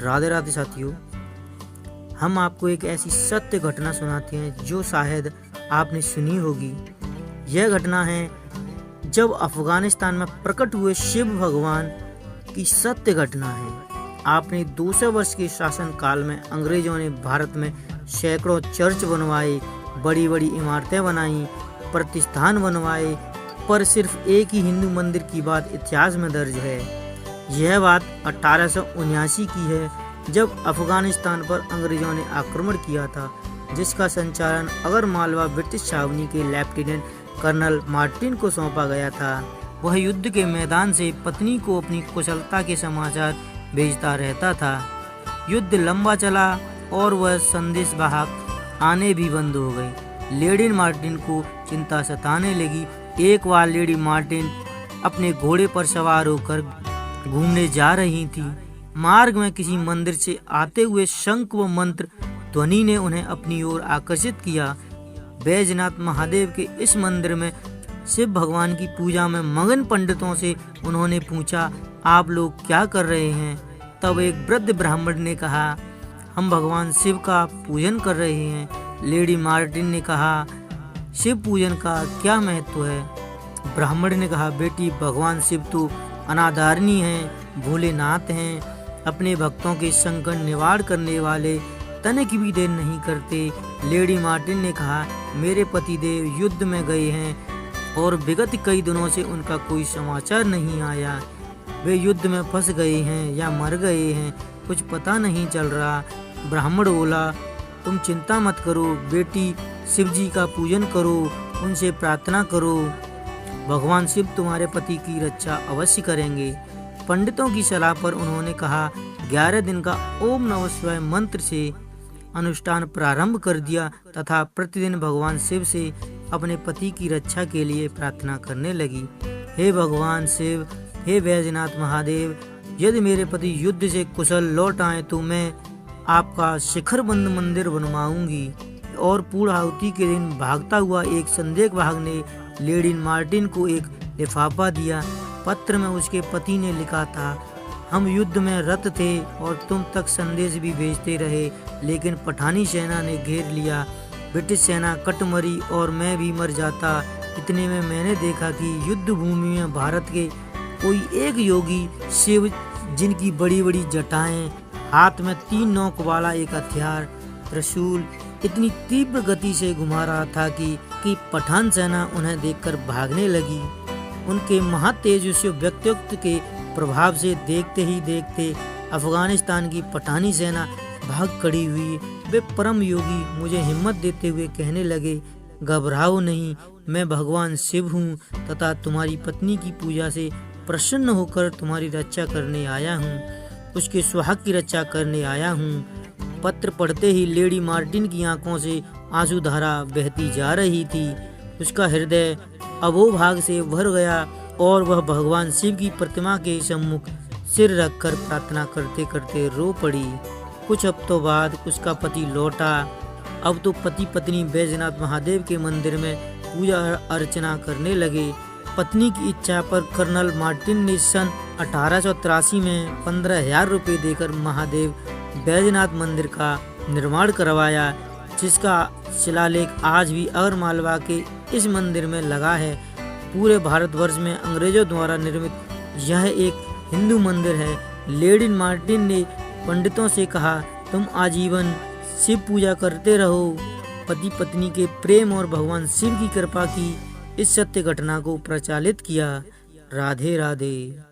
राधे राधे साथियों, हम आपको एक ऐसी सत्य घटना सुनाते हैं जो शायद आपने सुनी होगी। यह घटना है जब अफगानिस्तान में प्रकट हुए शिव भगवान की सत्य घटना है। आपने 200 वर्ष के शासन काल में अंग्रेजों ने भारत में सैकड़ों चर्च बनवाए, बड़ी बड़ी इमारतें बनाई, प्रतिष्ठान बनवाए, पर सिर्फ एक ही हिंदू मंदिर की बात इतिहास में दर्ज है। यह बात 1879 की है, जब अफगानिस्तान पर अंग्रेजों ने आक्रमण किया था, जिसका संचालन अगर मालवा ब्रिटिश छावनी के लेफ्टिनेंट कर्नल मार्टिन को सौंपा गया था। वह युद्ध के मैदान से पत्नी को अपनी कुशलता के समाचार भेजता रहता था। युद्ध लंबा चला और वह संदेश वाहक आने भी बंद हो गए। लेडी मार्टिन को चिंता सताने लगी। एक बार लेडी मार्टिन अपने घोड़े पर सवार होकर घूमने जा रही थी। मार्ग में किसी मंदिर से आते हुए शंख व मंत्र ध्वनि ने उन्हें अपनी ओर आकर्षित किया। बैजनाथ महादेव के इस मंदिर में शिव भगवान की पूजा में मगन पंडितों से उन्होंने पूछा, आप लोग क्या कर रहे हैं? तब एक वृद्ध ब्राह्मण ने कहा, हम भगवान शिव का पूजन कर रहे हैं। लेडी मार्टिन ने कहा, शिव पूजन का क्या महत्व है? ब्राह्मण ने कहा, बेटी, भगवान शिव तो अनादरणीय हैं, भोलेनाथ हैं, अपने भक्तों के संकट निवारण करने वाले, तनिक भी देर नहीं करते। लेडी मार्टिन ने कहा, मेरे पतिदेव युद्ध में गए हैं और विगत कई दिनों से उनका कोई समाचार नहीं आया। वे युद्ध में फंस गए हैं या मर गए हैं, कुछ पता नहीं चल रहा। ब्राह्मण बोला, तुम चिंता मत करो बेटी, शिव जी का पूजन करो, उनसे प्रार्थना करो, भगवान शिव तुम्हारे पति की रक्षा अवश्य करेंगे। पंडितों की सलाह पर उन्होंने कहा, 11 दिन का ओम नमः शिवाय मंत्र से अनुष्ठान प्रारंभ कर दिया तथा प्रतिदिन भगवान शिव से अपने पति की रक्षा के लिए प्रार्थना करने लगी। हे भगवान शिव, हे बैजनाथ महादेव, यदि मेरे पति युद्ध से कुशल लौट आए तो मैं आपका शिखर बंद मंदिर बनवाऊंगी। और पूर्णाहुति के दिन भागता हुआ एक संदेश वाहक ने लेडी मार्टिन को एक लिफाफा दिया। पत्र में उसके पति ने लिखा था, हम युद्ध में रत थे और तुम तक संदेश भी भेजते रहे, लेकिन पठानी सेना ने घेर लिया। ब्रिटिश सेना कट मरी और मैं भी मर जाता। इतने में मैंने देखा कि युद्ध भूमि में भारत के कोई एक योगी शिव, जिनकी बड़ी बड़ी जटाएं, हाथ में 3 नोक वाला एक हथियार त्रिशूल इतनी तीव्र गति से घुमा रहा था कि पठान सेना उन्हें देखकर भागने लगी। उनके महातेजस्वी व्यक्तित्व के प्रभाव से देखते ही देखते अफगानिस्तान की पठानी सेना भाग खड़ी हुई। वे परम योगी मुझे हिम्मत देते हुए कहने लगे, घबराओ नहीं, मैं भगवान शिव हूँ तथा तुम्हारी पत्नी की पूजा से प्रसन्न होकर तुम्हारी रक्षा करने आया हूँ, उसके सुहाग की रक्षा करने आया हूँ। पत्र पढ़ते ही लेडी मार्टिन की आंखों से आंसू धारा बहती जा रही थी। उसका हृदय अहोभाग से भर गया और वह भगवान शिव की प्रतिमा के सम्मुख सिर रखकर प्रार्थना करते करते रो पड़ी। कुछ हफ्तों बाद उसका पति लौटा। अब तो पति पत्नी बैजनाथ महादेव के मंदिर में पूजा अर्चना करने लगे। पत्नी की इच्छा पर कर्नल मार्टिन ने सन 1883 में 15,000 रुपये देकर महादेव बैजनाथ मंदिर का निर्माण करवाया, जिसका शिलालेख आज भी अगर मालवा के इस मंदिर में लगा है। पूरे भारतवर्ष में अंग्रेजों द्वारा निर्मित यह एक हिंदू मंदिर है। लेडी मार्टिन ने पंडितों से कहा, तुम आजीवन शिव पूजा करते रहो। पति पत्नी के प्रेम और भगवान शिव की कृपा की इस सत्य घटना को प्रचालित किया। राधे राधे।